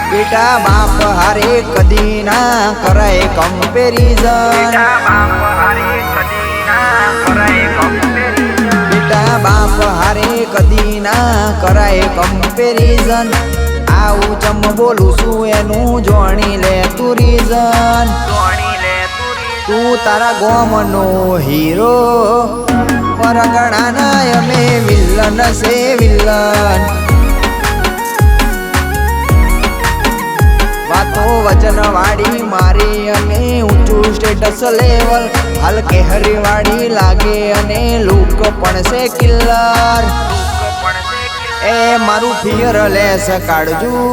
बेटा बाप हारे कदी ना कराय कंपेरिजन। बेटा बाप हारे कदी ना कराय कंपेरिजन। आऊ चम बोलू छू एनु जोणी ले तू रीजन। तू तारा गोमनो हीरो परगणाना यमे विलन से विलन। वातो वचन वाड़ी मारी अने ऊंचू स्टेटस लेवल हलके हरीवाड़ी लागे अने लूक पण से किलर। ए मारू फियरलेस काढजू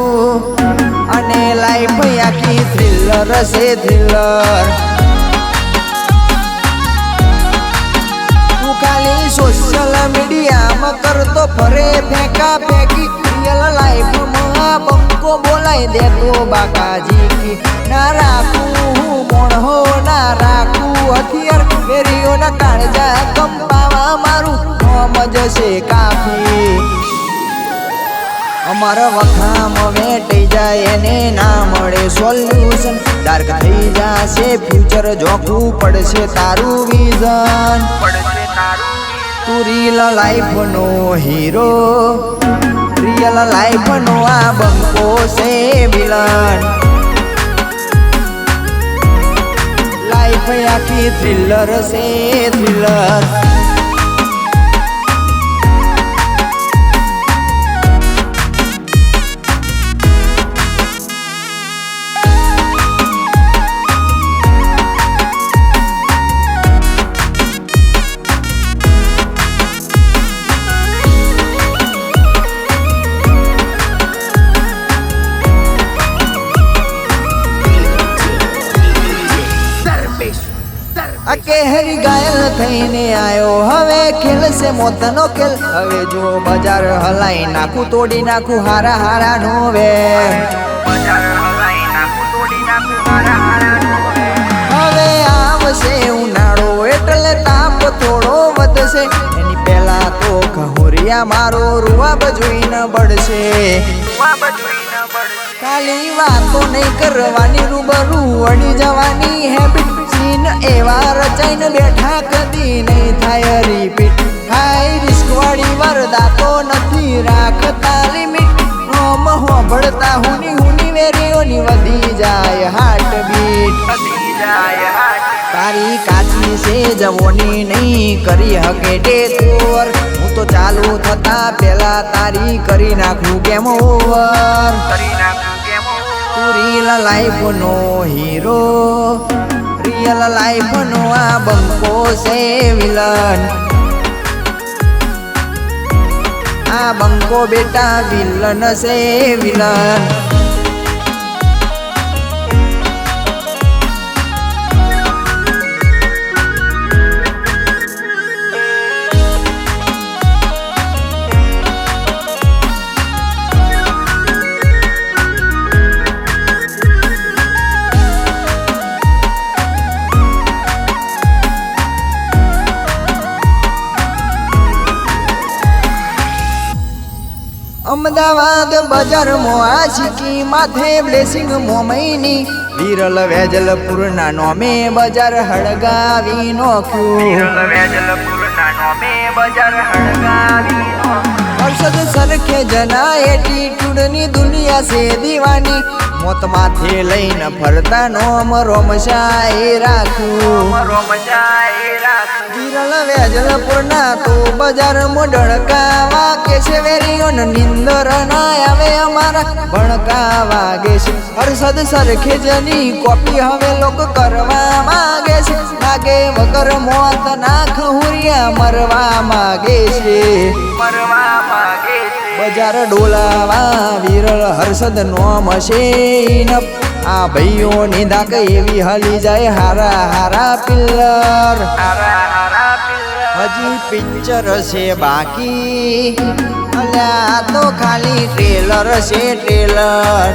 अने लाइफ आखी थ्रिलर से थ्रिलर। तू खाली सोशल मीडिया में करतो फरे फेंका फेंकी। रियल लाइफ में बंको बोलाई दे तो बाकाजी की। ना राखू मोण हो ना राखू हथियार मेरीओ ना काळजा कंपावा मारू नोम जसे काफी। अमारा वखाम वेटी जाए ने ना मळे सोल्यूशन। डार्क थई जाशे फ्यूचर जोखू पड़शे तारू विजन। तू रियल लाइफ नो हीरो रियल लाइफ नो आ बंको से विलन। लाइफ आखी थ्रिलर से थ्रिलर। केहरी घायल थईने आयो हवे खेल से मोतनो खेल। हवे जो बाजार हलाई नाखू तोड़ी नाखू हारा हारा नोवे। हवे आवशे उनाळो एटले ताप थोड़ो वधशे। एनी पेला तो खहुरिया मारो रुवाब जोईने बळशे। खाली वातो नहीं करवानी रूबरू अड़ी जवानी हैबिट। सीन एवा रचाईने बैठा कदी नहीं थाय रिपीट। हाई रिस्क वाड़ी वरदा तो नथी राखता लिमिट। नोम होंभळता हुनी हुनी वेरीओनी वधी जाय हार्ट बीट। तारी काची से जवोनी नहीं करी हके डेथ ओवर। हूँ तो चालू थता पेला तारी करी नाखू गेम ओवर। तू रियल लाइफ नो हीरो रियल लाइफ नो आ बंको से विलन। आ बंको बेटा विलन से विलन। अमदावाद बजार मो आशिकी माथे ब्लेसिंग मोमईनी। विरल वेजलपुर ना नोमे बजार हड़गावी नोख्यू। हर्षद सरखे जना एटीट्यूड नी दुनिया से दीवानी। मोत माथे लईने फरता नोम रोमशाई राख्यू। विरल वेजलपुर ना तो बजार मो डणकावा केशे वेरीओन निंदर ना आवे अमारा भणकावा गेशे। हर्षद सरखे जनी कॉपी हवे लोक करवा मागे छे। लागे वगर मोत ना खहुरिया मरवा मागे छे। बजार डोलावा विरल हर्षद नोम शेन। आ भाईओ नी धाक एवी हली जाए हारा हारा पिल्लर। હજી પિક્ચર છે બાકી, અલ્યા તો ખાલી ટ્રેલર છે ટ્રેલર.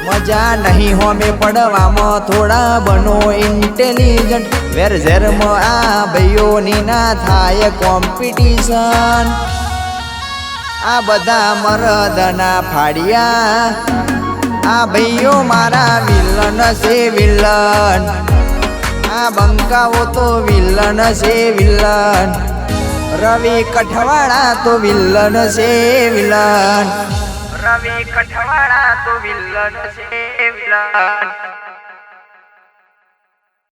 મજા નહીં હોમે પડવામાં, થોડા બનો ઇન્ટેલિજન્ટ. વેર ઝેરમાં આ ભાઈઓની ના થાય કોમ્પિટિશન. આ બધા મરદના ફાડિયા, આ ભાઈઓ મારા વિલન છે વિલન. આ બંકાઓ તો વિલન છે વિલન. રવિ કઠવાળા તો વિલન છે વિલન. રવિ કઠવાળા તો વિલન છે વિલન.